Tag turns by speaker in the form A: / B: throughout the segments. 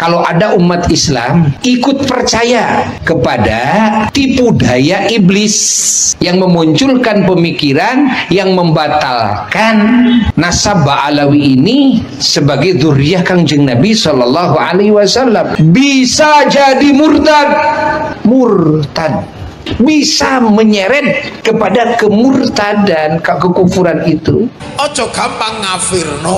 A: kalau ada umat Islam ikut percaya kepada tipu daya iblis yang memunculkan pemikiran yang membatalkan nasab Ba'alawi ini sebagai dzurriyyah Kangjeng Nabi sallallahu alaihi wasallam, bisa jadi murtad, bisa menyeret kepada kemurtadan, kekufuran itu.
B: Ojo gampang ngafirno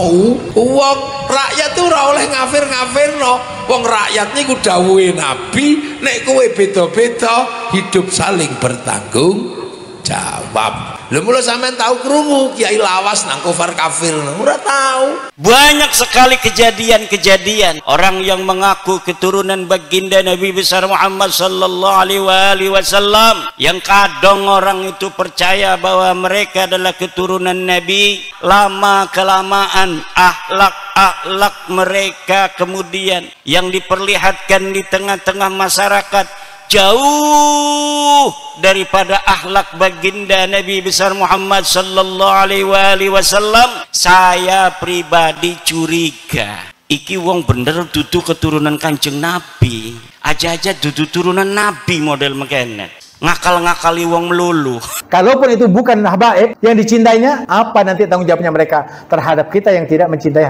B: wong rakyat tuh ora oleh ngafirno. Wong rakyat niku dawuhe Nabi, nek kowe beda-beda hidup saling bertanggung jawab. Lha mulo sampean tahu krungu kiai lawas nang kufar kafir ora tahu.
C: Banyak sekali kejadian-kejadian orang yang mengaku keturunan baginda Nabi besar Muhammad sallallahu alaihi wasallam, yang kadang orang itu percaya bahwa mereka adalah keturunan Nabi. Lama kelamaan akhlak mereka kemudian yang diperlihatkan di tengah-tengah masyarakat jauh daripada akhlak baginda Nabi besar Muhammad sallallahu alaihi wasallam. Saya pribadi curiga iki wong bener dudu keturunan Kanjeng Nabi, aja dudu turunan Nabi model mekene, ngakal-ngakali wong melulu.
D: Kalaupun itu bukan habaib yang dicintainya, apa nanti tanggung jawabnya mereka terhadap kita yang tidak mencintai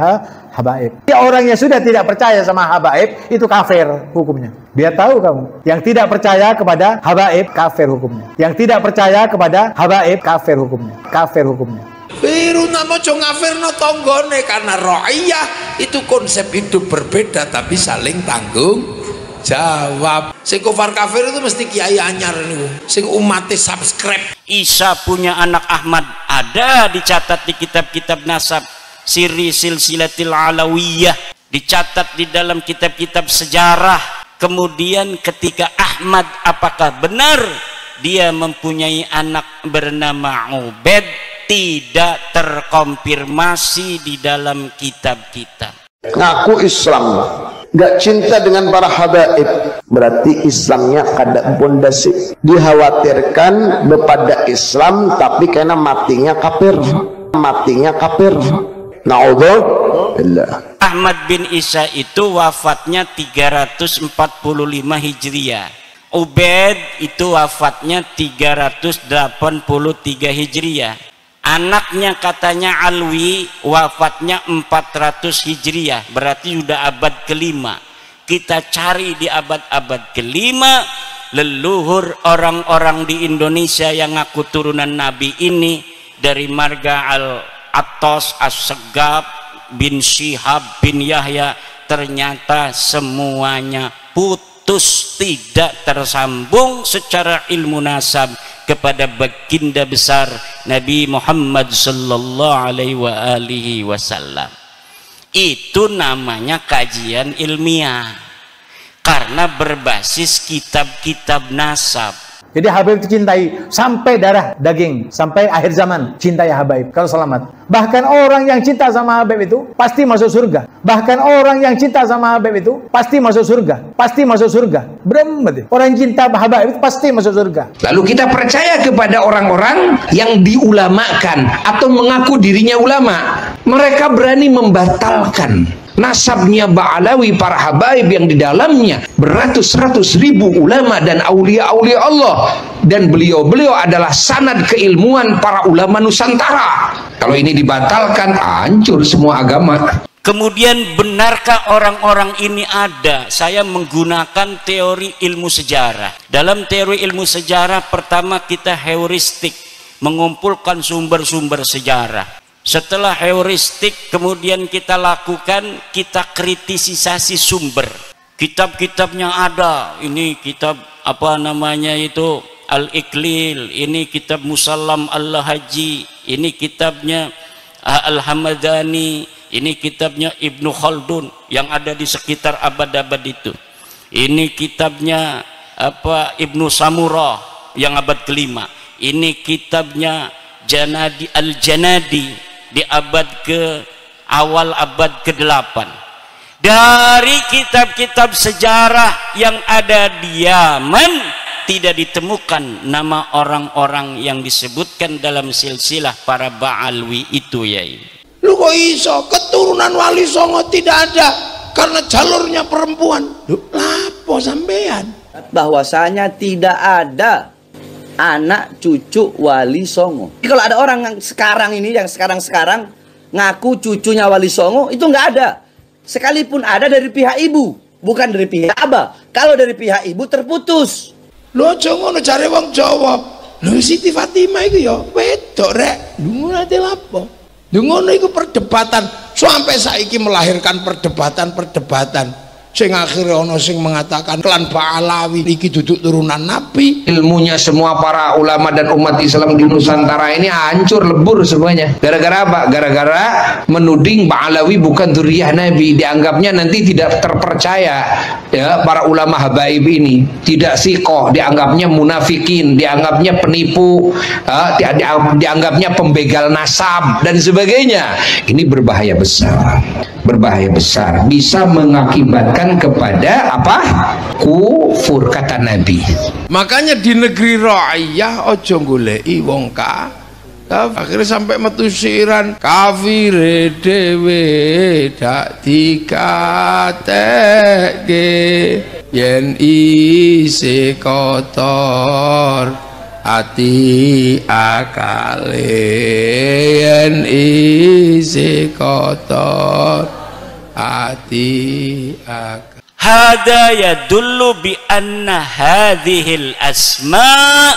D: habaib? Ya, orang yang sudah tidak percaya sama habaib itu kafir hukumnya. Biar tahu kamu, yang tidak percaya kepada habaib kafir hukumnya. Yang tidak percaya kepada habaib kafir hukumnya. Kafir hukumnya.
B: Biru namo jo ngafirno tonggone, karena ra'iyah itu konsep hidup berbeda tapi saling tanggung jawab. Sing kufar kafir itu mesti kiai anyar niku, sing umate subscribe.
C: Isa punya anak Ahmad ada dicatat di kitab-kitab nasab, Siri Silsilatil Alawiyah, dicatat di dalam kitab-kitab sejarah. Kemudian ketika Ahmad, apakah benar dia mempunyai anak bernama Ubaid, tidak terkonfirmasi di dalam kitab-kitab.
E: Ngaku Islam, gak cinta dengan para habaib, berarti Islamnya kada pondasi. Dikhawatirkan bepada Islam tapi karena matinya kafir. Naudzubillah.
C: Ahmad bin Isa itu wafatnya 345 Hijriah. Ubaid itu wafatnya 383 Hijriah. Anaknya katanya Alwi wafatnya 400 Hijriah, berarti sudah abad kelima. Kita cari di abad-abad kelima, leluhur orang-orang di Indonesia yang ngaku turunan Nabi ini, dari marga Al-Attas, As-Segaf, bin Syihab, bin Yahya, ternyata semuanya putus, tidak tersambung secara ilmu nasab kepada baginda besar Nabi Muhammad sallallahu alaihi wasallam. Itu namanya kajian ilmiah karena berbasis kitab-kitab nasab.
D: Jadi habaib itu cintai sampai darah daging, sampai akhir zaman cintai habaib kalau selamat. Bahkan orang yang cinta sama habaib itu pasti masuk surga. Bahkan orang yang cinta sama habaib itu pasti masuk surga. Pasti masuk surga. Berempat. Orang yang cinta habaib itu pasti masuk surga.
A: Lalu kita percaya kepada orang-orang yang diulamakan atau mengaku dirinya ulama. Mereka berani membatalkan nasabnya Ba'alawi, para habaib yang di dalamnya beratus-ratus ribu ulama dan aulia-aulia Allah, dan beliau-beliau adalah sanad keilmuan para ulama Nusantara. Kalau ini dibatalkan, hancur semua agama.
C: Kemudian benarkah orang-orang ini ada? Saya menggunakan teori ilmu sejarah. Dalam teori ilmu sejarah, pertama kita heuristik, mengumpulkan sumber-sumber sejarah. Setelah heuristik, kemudian kita lakukan, kita kritisisasi sumber. Kitab-kitabnya ada, ini kitab apa namanya itu Al-Iqlil, ini kitab Musallam Al-Haji, ini kitabnya Al-Hamadani, ini kitabnya Ibnu Khaldun yang ada di sekitar abad-abad itu. Ini kitabnya apa Ibnu Samurah yang abad kelima. Ini kitabnya Janadi Al-Janadi di awal abad ke-8. Dari kitab-kitab sejarah yang ada di Yaman tidak ditemukan nama orang-orang yang disebutkan dalam silsilah para Ba'alwi itu, ya.
B: Lu kok iso keturunan Wali Songo tidak ada? karena jalurnya perempuan. Loh, lapo sampean?
F: Bahwasanya tidak ada anak cucu Wali Songo. Kalau ada orang yang sekarang ini, yang sekarang ngaku cucunya Wali Songo, itu nggak ada. Sekalipun ada dari pihak ibu, bukan dari pihak abah. Kalau dari pihak ibu terputus.
B: Lho aja ngono jare wong Jawa. Lho Siti Fatimah iku ya wedok rek. Lho nate lapo? Lho ngono iku perdebatan sampai saiki melahirkan perdebatan. Sing akhirnya ono sing mengatakan klan Ba'alawi iki duduk turunan Nabi.
A: Ilmunya semua para ulama dan umat Islam di Nusantara ini hancur lebur semuanya. Gara-gara apa? Gara-gara menuding Ba'alawi bukan dzurriyyah Nabi. Dianggapnya nanti tidak terpercaya ya para ulama habaib ini. Tidak siqoh, dianggapnya munafikin, dianggapnya penipu, dianggapnya pembegal nasab dan sebagainya. Ini berbahaya besar. Berbahaya besar, bisa mengakibatkan kepada apa? Kufur, kata Nabi.
B: Makanya di negeri ra'iyah ojo goleki wong akhirnya sampai metu siran kafir dewe dak dikatekke yen isi kotor hati akale yen isi kotor hati akal.
C: Hada yadullu bi anna hadhil asma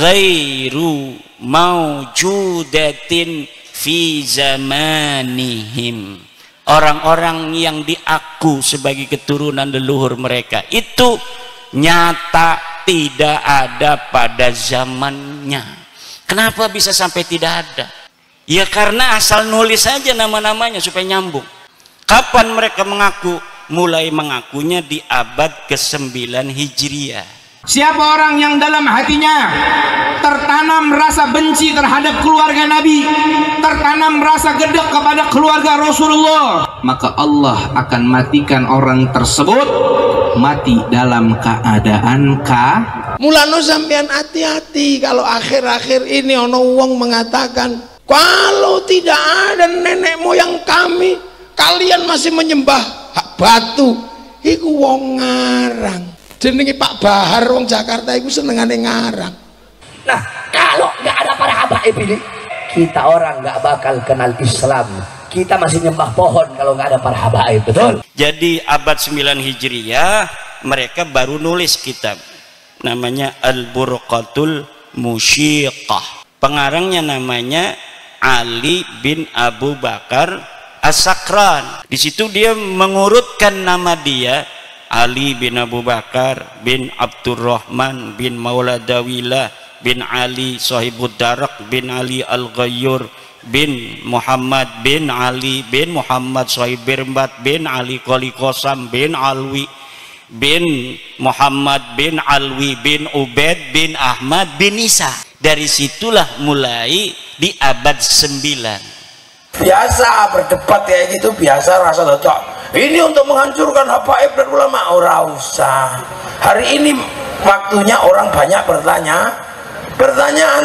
C: ghairu mawjudatin fi zamanihim. Orang-orang yang diaku sebagai keturunan leluhur mereka itu nyata tidak ada pada zamannya. Kenapa bisa sampai tidak ada? Ya karena asal nulis saja nama-namanya supaya nyambung. Kapan mereka mengaku? Mulai mengakunya di abad ke-9 Hijriah.
G: Siapa orang yang dalam hatinya tertanam rasa benci terhadap keluarga Nabi, tertanam rasa gedek kepada keluarga Rasulullah, maka Allah akan matikan orang tersebut mati dalam keadaan
B: Mulane sampean hati-hati kalau akhir-akhir ini ono wong mengatakan kalau tidak ada nenek moyang kami, kalian masih menyembah batu. Iku wong ngarang. Jenenge Pak Bahar wong Jakarta iku senengane ngarang.
H: Nah, kalau nggak ada para habaib ini, kita orang nggak bakal kenal Islam. Kita masih nyembah pohon kalau nggak ada para habaib, betul?
C: Jadi abad 9 Hijriah mereka baru nulis kitab namanya Al-Burqatul Musyiqah. Pengarangnya namanya Ali bin Abu Bakar As-Sakran. Di situ dia mengurutkan nama dia Ali bin Abu Bakar bin Abdurrahman bin Mauladawilah bin Ali Sahibud Darak bin Ali Al-Ghayyur bin Muhammad bin Ali bin Muhammad Sahib Birbat bin Ali Qali Qasam bin Alwi bin Muhammad bin Alwi bin Ubaid bin Ahmad bin Isa. Dari situlah mulai di abad 9.
I: Biasa berdebat kayak gitu, biasa rasa cocok. Ini untuk menghancurkan habaib dan ulama, ora usah. Hari ini waktunya orang banyak pertanyaan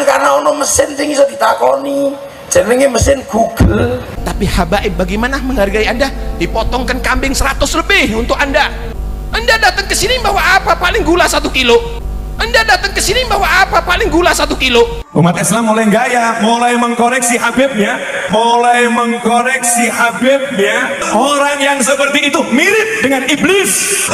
I: karena ono mesin sing iso ditakoni. Jenenge mesin Google.
B: Tapi habaib bagaimana menghargai Anda? Dipotongkan kambing 100 lebih untuk Anda. Anda datang ke sini bawa apa? Paling gula 1 kilo. Anda datang ke sini bawa apa? Paling gula 1 kilo.
J: Umat Islam mulai gaya, mulai mengkoreksi Habibnya, orang yang seperti itu mirip dengan iblis.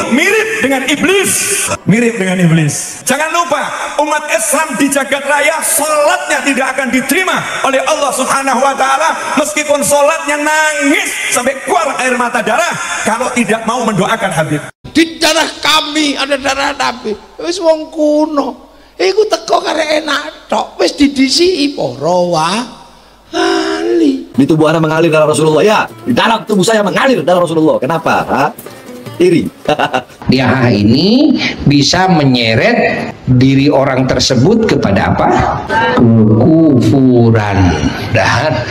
J: Jangan lupa, umat Islam di jagat raya sholatnya tidak akan diterima oleh Allah Subhanahu wa Ta'ala, meskipun sholatnya nangis sampai keluar air mata darah kalau tidak mau mendoakan Habib.
B: Di darah kami ada darah Nabi. Wis wong kuno iku teko karek enak tok, wis didisi para wali.
H: Di tubuh Anda mengalir darah Rasulullah, ya. Di dalam tubuh saya mengalir darah Rasulullah. Kenapa? Iri.
A: Dia ini bisa menyeret diri orang tersebut kepada apa? Kekufuran. Dan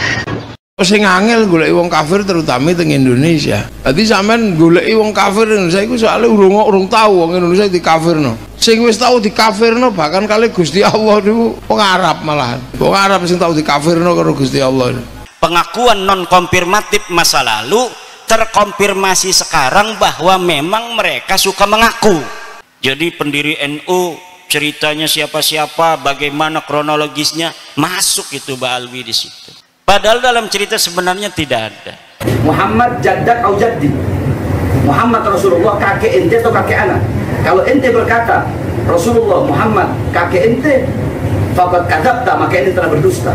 B: sing angel goleki wong kafir terutama teng Indonesia. Dadi sampean goleki wong kafir Indonesia iku soalé urung tahu wong Indonesia dikafirno. Sing wis tahu dikafirno bahkan kali Gusti Allah niku wong Arab malahan. Wong Arab sing tahu dikafirno karo Gusti Allah.
C: Pengakuan non konfirmatif masa lalu terkonfirmasi sekarang bahwa memang mereka suka mengaku. Jadi pendiri NU ceritanya siapa-siapa, bagaimana kronologisnya, masuk itu Mbak Alwi di situ. Padahal dalam cerita sebenarnya tidak ada.
F: Muhammad jaddak atau jaddi. Muhammad Rasulullah kakek ente atau kakek anak. Kalau ente berkata Rasulullah Muhammad kakek ente, faqad kadzabta, maka ente telah berdusta.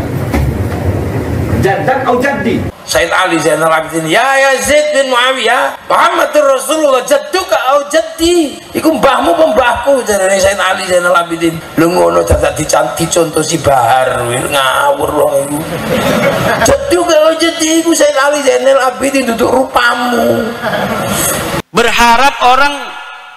F: Jaddak atau jaddi.
I: Sayyid Ali Zainal Abidin, ya Yazid bin Muawiyah, Muhammad Rasulullah jadduka au jaddi. Iku mbahmu pembahku, jarane Sayyid Ali Zainal Abidin. Lu ngono dadak dicontoh si Bahar, ngawur wong iku. Jadduka au jaddi iku Sayyid Ali Zainal Abidin duduk rupamu.
C: Berharap orang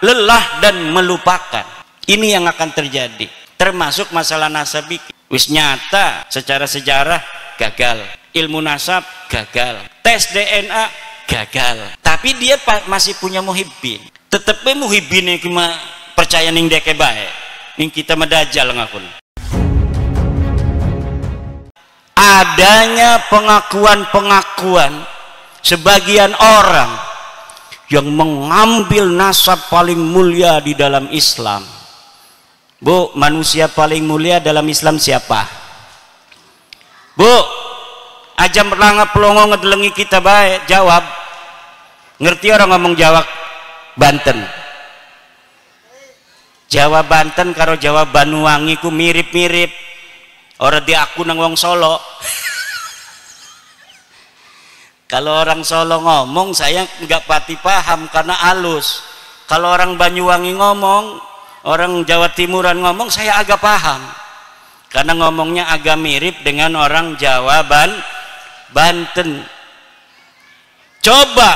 C: lelah dan melupakan. Ini yang akan terjadi. Termasuk masalah nasabi. Wis nyata secara sejarah gagal. Ilmu nasab gagal, tes DNA gagal, tapi dia masih punya muhibbin. Tetepnya muhibbin yang percaya ning deke bae, ning kita medajal ngakun. Adanya pengakuan-pengakuan sebagian orang yang mengambil nasab paling mulia di dalam Islam. Bu, manusia paling mulia dalam Islam siapa? Bu, aja melangap pelongo ngedelengi kita baik, jawab. Ngerti orang ngomong Jawa Banten? Jawa Banten karo Jawa Banyuwangi ku mirip-mirip. Ora di aku nang wong Solo. Kalau orang Solo ngomong saya nggak pati paham karena halus. Kalau orang Banyuwangi ngomong, orang Jawa Timuran ngomong, saya agak paham. Karena ngomongnya agak mirip dengan orang Jawa Banten. Coba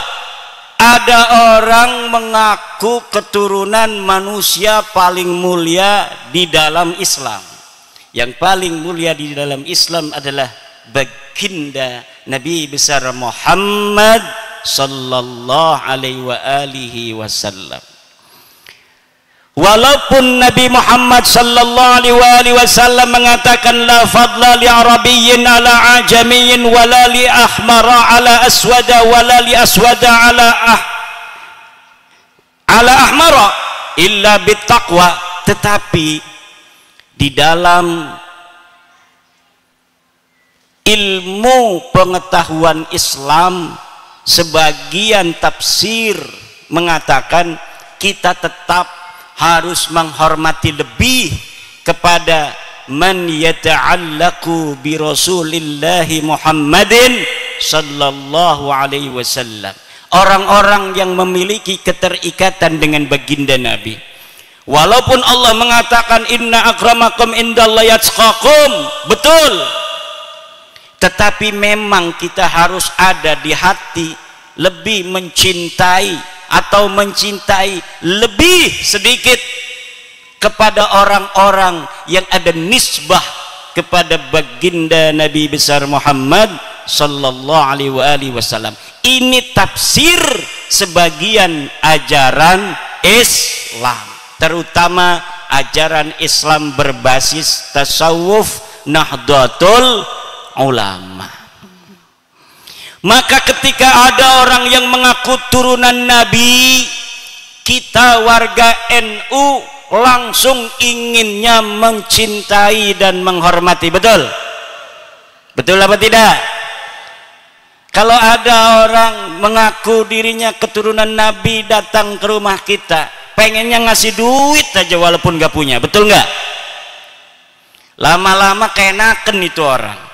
C: ada orang mengaku keturunan manusia paling mulia di dalam Islam. Yang paling mulia di dalam Islam adalah baginda Nabi besar Muhammad sallallahu alaihi wasallam. Walaupun Nabi Muhammad sallallahu alaihi wasallam mengatakan la fadla li arabiyyin ala ajamiyyin wala li ahmara ala aswada wala li aswada ala ahmara illa bittaqwa, tetapi di dalam ilmu pengetahuan Islam sebagian tafsir mengatakan kita tetap harus menghormati lebih kepada man yata'allaku bi Rasulillahi Muhammadin sallallahu alaihi wasallam, orang-orang yang memiliki keterikatan dengan baginda Nabi. Walaupun Allah mengatakan inna akramakum indallahi atqakum, betul, tetapi memang kita harus ada di hati lebih mencintai atau mencintai lebih sedikit kepada orang-orang yang ada nisbah kepada baginda Nabi besar Muhammad sallallahu alaihi wasallam. Ini tafsir sebagian ajaran Islam, terutama ajaran Islam berbasis tasawuf Nahdlatul Ulama. Maka ketika ada orang yang mengaku turunan Nabi, kita warga NU langsung inginnya mencintai dan menghormati. Betul? Betul apa tidak? Kalau ada orang mengaku dirinya keturunan Nabi datang ke rumah kita, pengennya ngasih duit aja walaupun gak punya. Betul nggak? Lama-lama keenaken itu orang.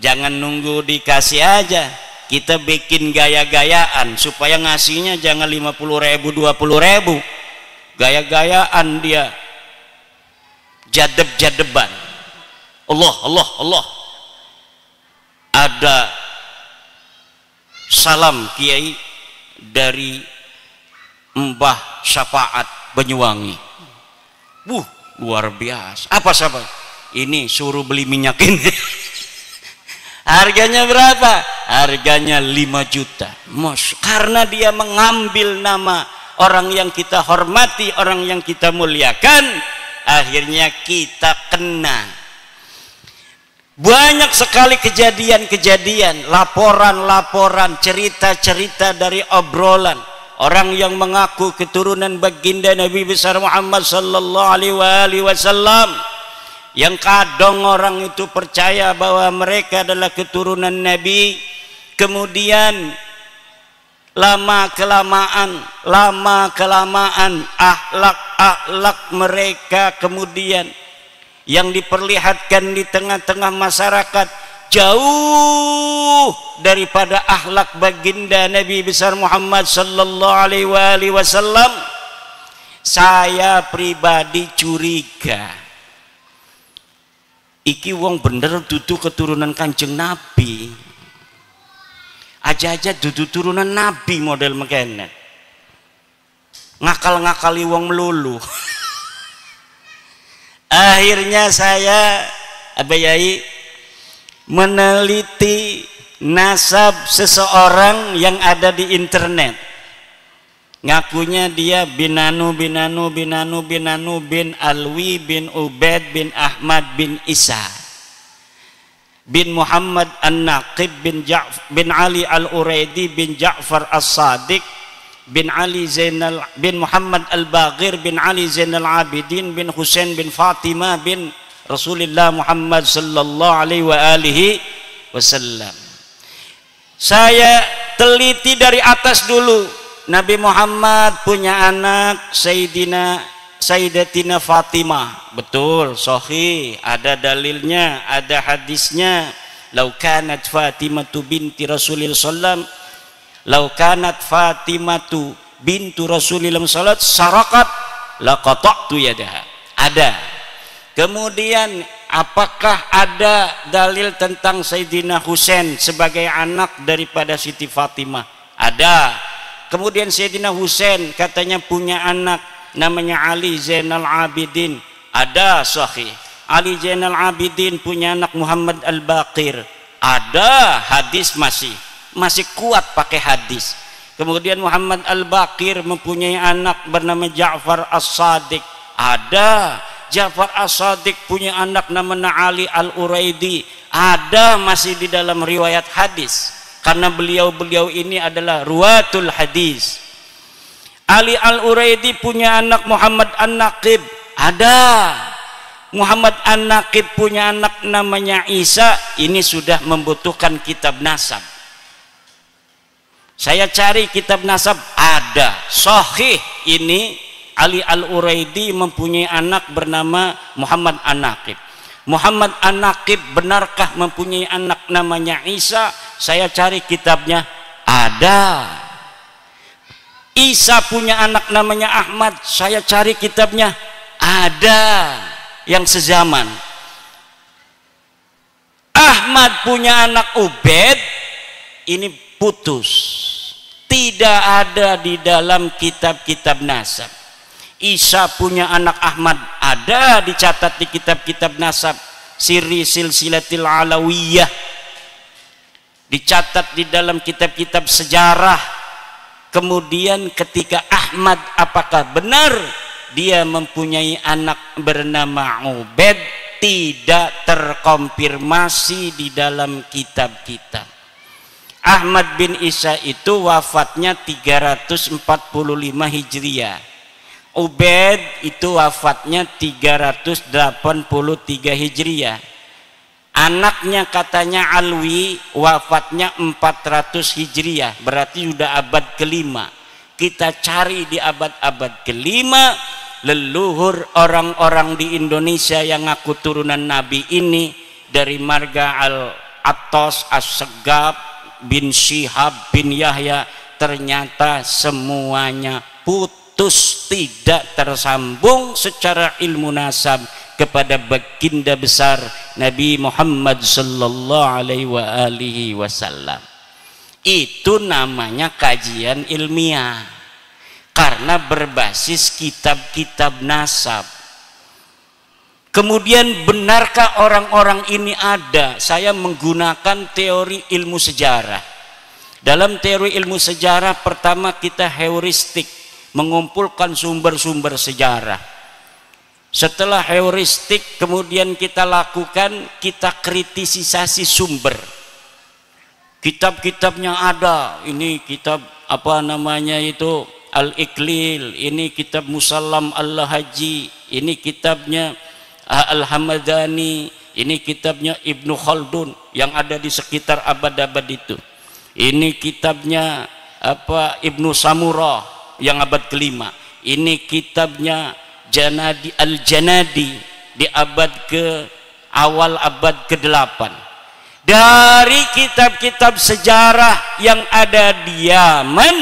C: Jangan nunggu dikasih aja, kita bikin gaya-gayaan supaya ngasihnya jangan 50.000 20.000. Gaya-gayaan dia, jadeb-jadeban. Allah. Ada salam kiai dari Mbah Syafaat Banyuwangi. Luar biasa. Apa sahabat? Ini suruh beli minyak ini. Harganya berapa? Harganya 5 juta. Karena dia mengambil nama orang yang kita hormati, orang yang kita muliakan, akhirnya kita kena. Banyak sekali kejadian-kejadian, laporan-laporan, cerita-cerita dari obrolan orang yang mengaku keturunan baginda Nabi besar Muhammad sallallahu alaihi wasallam, yang kadang orang itu percaya bahwa mereka adalah keturunan Nabi. Kemudian lama kelamaan akhlak mereka kemudian yang diperlihatkan di tengah-tengah masyarakat jauh daripada akhlak baginda Nabi besar Muhammad sallallahu alaihi wasallam. Saya pribadi curiga iki wong bener dudu keturunan Kanjeng Nabi, aja-aja dudu turunan Nabi model mekene, ngakal-ngakali wong melulu. Akhirnya saya Yai meneliti nasab seseorang yang ada di internet. Ngakunya dia bin Alwi bin Ubaid bin Ahmad bin Isa bin Muhammad An-Naqib bin Ali Al-Uraidi bin Ja'far As-Sadiq bin Ali Zainal bin Muhammad Al-Baghir bin Ali Zainal Abidin bin Husain bin Fatimah bin Rasulullah Muhammad sallallahu alaihi wasallam. Saya teliti dari atas dulu. Nabi Muhammad punya anak Sayyidatina Fatimah. Betul, sahih, ada dalilnya, ada hadisnya. Lau kanat Fatimatu binti Rasulillah sallam, lau kanat Fatimatu bintu Rasulillah sallam sarakat laqata'tu yadaha. Ada. Kemudian apakah ada dalil tentang Sayyidina Husain sebagai anak daripada Siti Fatimah? Ada. Kemudian Sayyidina Husain katanya punya anak namanya Ali Zainal Abidin. Ada, sahih. Ali Zainal Abidin punya anak Muhammad Al-Baqir. Ada, hadis masih kuat pakai hadis. Kemudian Muhammad Al-Baqir mempunyai anak bernama Ja'far As-Sadiq. Ada. Ja'far As-Sadiq punya anak namanya Ali Al-Uraidi. Ada, masih di dalam riwayat hadis. Karena beliau-beliau ini adalah ruwatul hadis. Ali Al-Uraidi punya anak Muhammad An-Naqib. Ada. Muhammad An-Naqib punya anak namanya Isa. Ini sudah membutuhkan kitab nasab. Saya cari kitab nasab, ada. Sahih ini Ali Al-Uraidi mempunyai anak bernama Muhammad An-Naqib. Muhammad An-Naqib benarkah mempunyai anak namanya Isa? Saya cari kitabnya, ada. Isa punya anak namanya Ahmad. Saya cari kitabnya, ada. Yang sezaman. Ahmad punya anak Ubaid, ini putus. Tidak ada di dalam kitab-kitab nasab. Isa punya anak Ahmad, ada dicatat di kitab-kitab nasab. Siri Silsilatil Alawiyah, dicatat di dalam kitab-kitab sejarah. Kemudian ketika Ahmad, apakah benar dia mempunyai anak bernama Ubaid? Tidak terkonfirmasi di dalam kitab-kitab. Ahmad bin Isa itu wafatnya 345 Hijriah. Ubaid itu wafatnya 383 Hijriah. Anaknya katanya Alwi wafatnya 400 Hijriah, berarti sudah abad kelima. Kita cari di abad-abad kelima, leluhur orang-orang di Indonesia yang ngaku turunan Nabi ini dari marga Al-Attas, As-Segaf, bin Syihab, bin Yahya, ternyata semuanya putus, tidak tersambung secara ilmu nasab kepada baginda besar Nabi Muhammad sallallahu alaihi wasallam. Itu namanya kajian ilmiah karena berbasis kitab-kitab nasab. Kemudian benarkah orang-orang ini ada? Saya menggunakan teori ilmu sejarah. Dalam teori ilmu sejarah pertama kita heuristik, mengumpulkan sumber-sumber sejarah. Setelah heuristik kemudian kita lakukan, kita kritisisasi sumber. Kitab-kitabnya ada, ini kitab apa namanya itu Al-Iqlil, ini kitab Musallam Al-Haji, ini kitabnya Al-Hamadani, ini kitabnya Ibnu Khaldun yang ada di sekitar abad-abad itu. Ini kitabnya apa Ibnu Samurah yang abad kelima. Ini kitabnya Al-Janadi di awal abad ke-8. Dari kitab-kitab sejarah yang ada di Yaman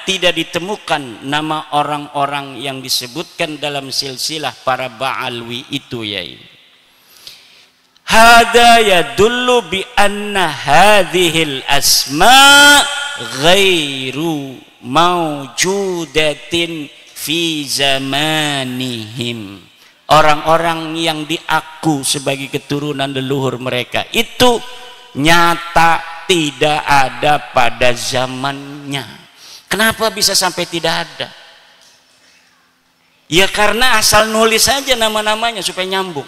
C: tidak ditemukan nama orang-orang yang disebutkan dalam silsilah para Ba'alwi itu, yai. Hada yadullu bi anna hadhil asma ghairu mawjudatin fi zamanihim. Orang-orang yang diaku sebagai keturunan leluhur mereka itu nyata tidak ada pada zamannya. Kenapa bisa sampai tidak ada? Ya karena asal nulis saja nama-namanya supaya nyambung.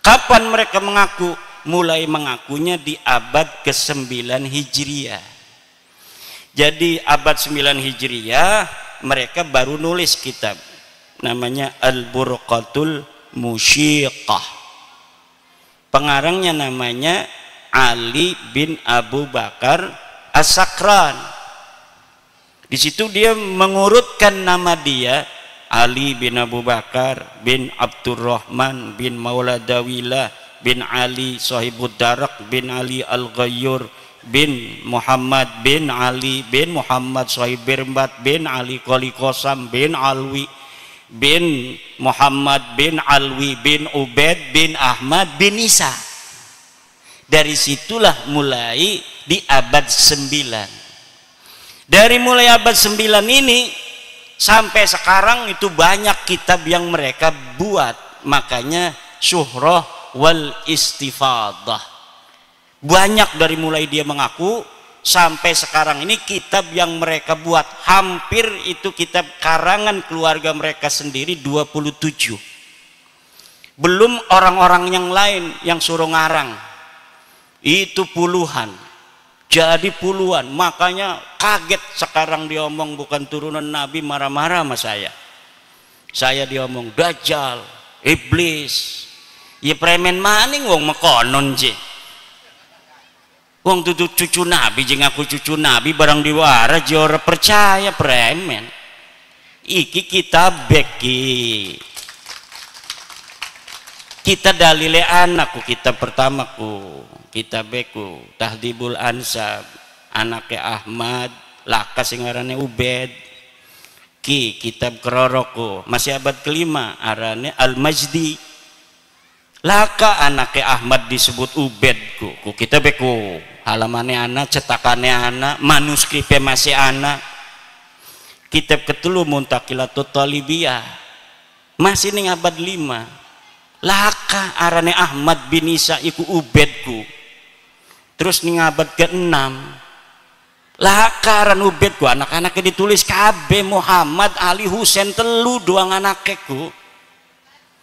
C: Kapan mereka mengaku? Mulai mengakunya di abad ke-9 Hijriah. Jadi abad 9 Hijriah mereka baru nulis kitab namanya Al-Burqatul Musyiqah. Pengarangnya namanya Ali bin Abu Bakar As-Sakran. Di situ dia mengurutkan nama dia, Ali bin Abu Bakar bin Abdurrahman bin Mauladawilah bin Ali Sahibud Darak bin Ali Al-Ghayyur bin Muhammad bin Ali bin Muhammad Sahib Birbat bin Ali Qali Qasam bin Alwi bin Muhammad bin Alwi bin Ubaid bin Ahmad bin Isa. Dari situlah mulai di abad 9. Dari mulai abad 9 ini sampai sekarang itu banyak kitab yang mereka buat. Makanya Syuhrah wal Istifadah. Banyak dari mulai dia mengaku sampai sekarang ini kitab yang mereka buat. Hampir itu kitab karangan keluarga mereka sendiri 27. Belum orang-orang yang lain yang suruh ngarang. Itu puluhan. Jadi puluhan. Makanya kaget sekarang diomong bukan turunan Nabi, marah-marah sama saya. Saya diomong Dajjal, Iblis. Ya premen maning wong mekonon je. Wong tutu cucu Nabi jeung aku cucu Nabi barang diwara je ora percaya premen. Iki kitab beki. Kita dalile anakku, kitab pertamaku, kitab beku, Tahdibul Ansab, anaknya Ahmad, laka sing arane Ubed. Ki kitab keroroko, masih abad kelima, arane Al-Majdi. Laka anaknya Ahmad disebut Ubedku, ku kitab beku, halamannya anak, cetakannya anak, manuskripnya masih anak. Kitab ketelu Muntaqilatut Talibiyah, masih ning abad 5. Laka arane Ahmad bin Isa iku Ubedku. Terus ning abad ke-6 laka aran Ubedku, anak-anaknya ditulis KB Muhammad Ali Husain telu doang anakku.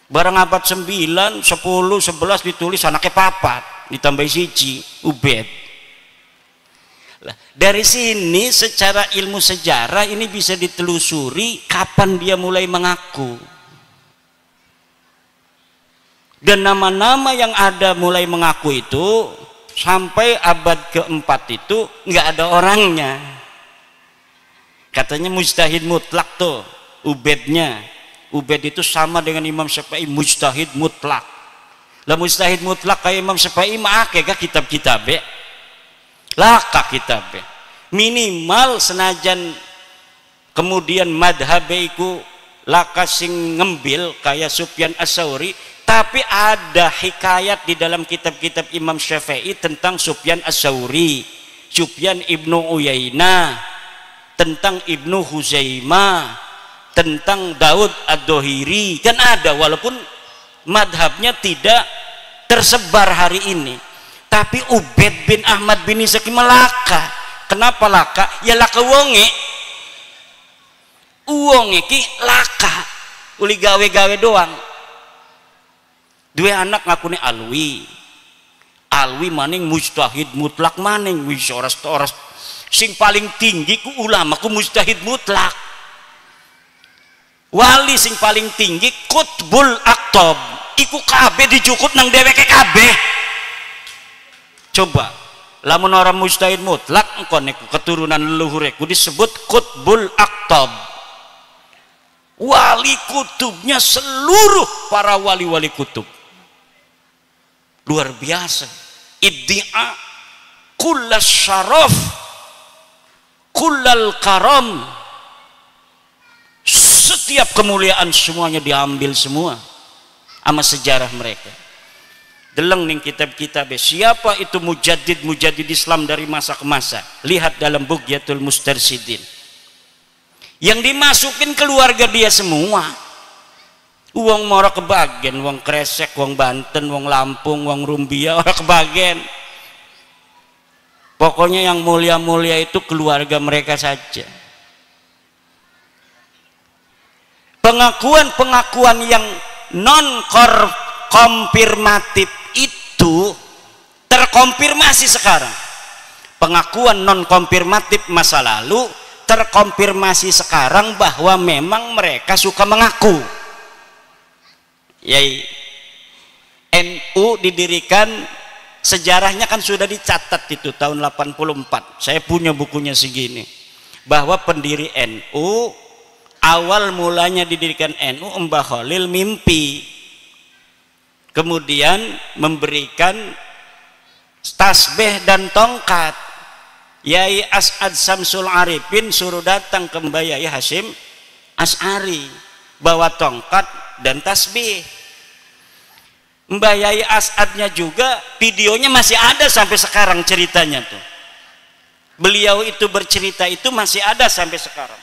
C: Barang abad 9, 10, 11 ditulis anaknya papat ditambah siji Ubed. Lah, dari sini secara ilmu sejarah ini bisa ditelusuri kapan dia mulai mengaku. Dan nama-nama yang ada mulai mengaku itu sampai abad ke-4 itu nggak ada orangnya. Katanya mujtahid mutlak tuh Ubednya. Ubed itu sama dengan Imam Syafi'i, mujtahid mutlak. Lah mujtahid mutlak kayak Imam Syafi'i mah akeh kitab-kitabe. Laka kitabe. Minimal senajan kemudian madhabe iku laka sing ngembil kayak Sufyan As-Tsauri, tapi ada hikayat di dalam kitab-kitab Imam Syafi'i tentang Sufyan As-Tsauri, Sufyan Ibnu Uyainah, tentang Ibnu Huzaimah, tentang Daud Ad-Dohiri. Kan ada, walaupun madhabnya tidak tersebar hari ini. Tapi Ubed bin Ahmad bin Isa laka. Kenapa laka? Ya laka wonge. Wonge ki laka. uli gawe-gawe doang. Dua anak ngakune alwi maning mujtahid mutlak maning wis ora sing paling tinggi ku ulama ku mujtahid mutlak. Wali sing paling tinggi qutbul aktab iku kabeh dijukut nang dheweke kabeh. Coba lamun orang mujtahid mutlak engko niku keturunan leluhur ku disebut qutbul aktab. Wali kutubnya seluruh para wali-wali kutub. Luar biasa. Iddia kullas syaraf kullal karam, setiap kemuliaan semuanya diambil semua sama sejarah mereka. Deleng ning kitab-kitab siapa itu mujaddid Islam dari masa ke masa. Lihat dalam Bughyatul Mustarsyidin yang dimasukin keluarga dia semua. Uang mora kebagian, uang Kresek, uang Banten, uang Lampung, uang Rumbia ora kebagian. Pokoknya yang mulia-mulia itu keluarga mereka saja. Pengakuan-pengakuan yang non konfirmatif itu terkonfirmasi sekarang. Pengakuan non konfirmatif masa lalu terkonfirmasi sekarang bahwa memang mereka suka mengaku. Yai NU didirikan, sejarahnya kan sudah dicatat itu tahun 84. Saya punya bukunya segini, bahwa pendiri NU awal mulanya didirikan NU Mbah Khalil mimpi, kemudian memberikan tasbih dan tongkat. Yai As'ad Samsul Arifin suruh datang ke Mbah Yai Hasyim As'ari bawa tongkat dan tasbih. Mbah Yai As'adnya juga videonya masih ada sampai sekarang ceritanya tuh. Beliau itu bercerita itu masih ada sampai sekarang.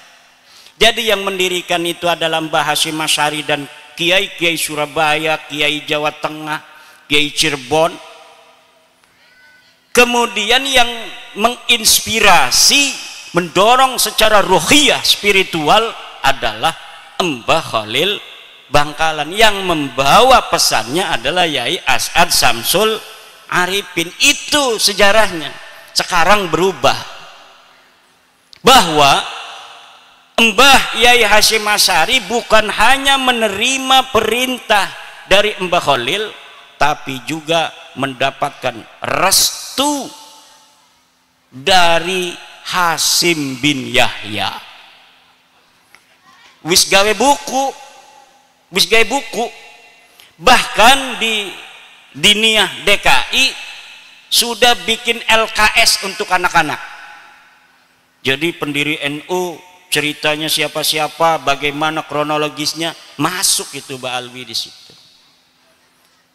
C: Jadi yang mendirikan itu adalah Mbah Hasyim Asy'ari dan kiai-kiai Surabaya, kiai Jawa Tengah, kiai Cirebon. Kemudian yang menginspirasi, mendorong secara ruhiyah spiritual adalah Mbah Khalil Bangkalan. Yang membawa pesannya adalah Yai As'ad Samsul Arifin. Itu sejarahnya. Sekarang berubah, bahwa Mbah Yai Hasyim Asy'ari bukan hanya menerima perintah dari Mbah Khalil, tapi juga mendapatkan restu dari Hasyim bin Yahya. Wis gawe buku, bahkan di Diniyah DKI sudah bikin LKS untuk anak-anak. Jadi pendiri NU ceritanya siapa-siapa, bagaimana kronologisnya, masuk itu Mbak Alwi di situ.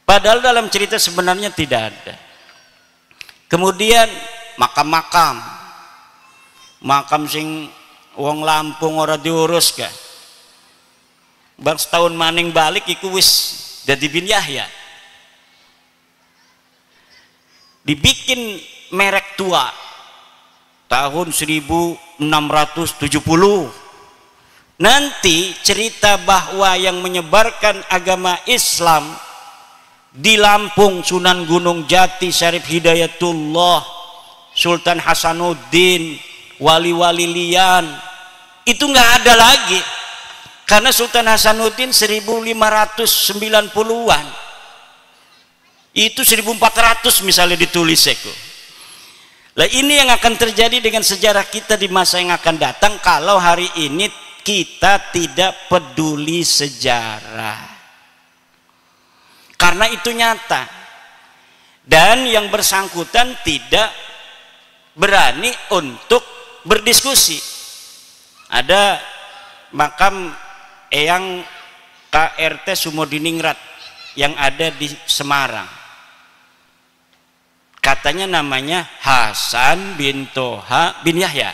C: Padahal dalam cerita sebenarnya tidak ada. Kemudian makam sing wong Lampung ora diurus kan. Bang setahun maning balik iku wis dadi bin Yahya. Dibikin merek tua tahun 1670. Nanti cerita bahwa yang menyebarkan agama Islam di Lampung, Sunan Gunung Jati, Syarif Hidayatullah, Sultan Hasanuddin, wali-wali lian, itu nggak ada lagi. Karena Sultan Hasanuddin 1590-an, itu 1400 misalnya ditulis itu. Lah ini yang akan terjadi dengan sejarah kita di masa yang akan datang kalau hari ini kita tidak peduli sejarah. Karena itu nyata. Dan yang bersangkutan tidak berani untuk berdiskusi. Ada makam Eyang KRT Sumodiningrat yang ada di Semarang. Katanya namanya Hasan bin Toha bin Yahya.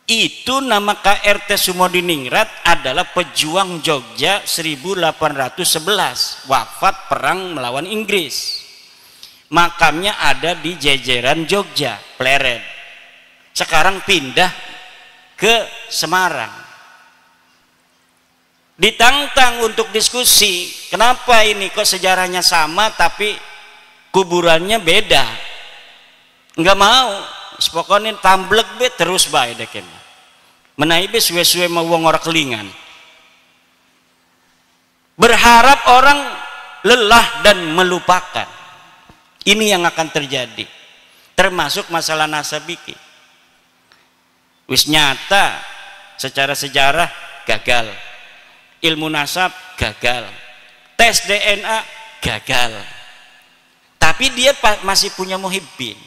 C: Itu nama KRT Sumodiningrat adalah pejuang Jogja 1811, wafat perang melawan Inggris. Makamnya ada di Jejeran Jogja, Pleret. Sekarang pindah ke Semarang. ditantang untuk diskusi, kenapa ini kok sejarahnya sama tapi kuburannya beda. Enggak mau, pokoknya tamblek be terus bae deken. Menaibe suwe-suwe mau wong ora kelingan. Berharap orang lelah dan melupakan. Ini yang akan terjadi. Termasuk masalah nasab iki. Wis nyata secara sejarah gagal. Ilmu nasab gagal. Tes DNA gagal. Tapi dia masih punya muhibbin.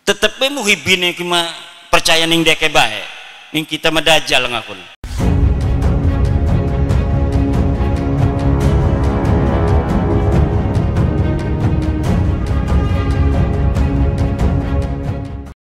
C: Tetep muhibbine cuma percaya ning deke bae. Ning kita medajal ngakun.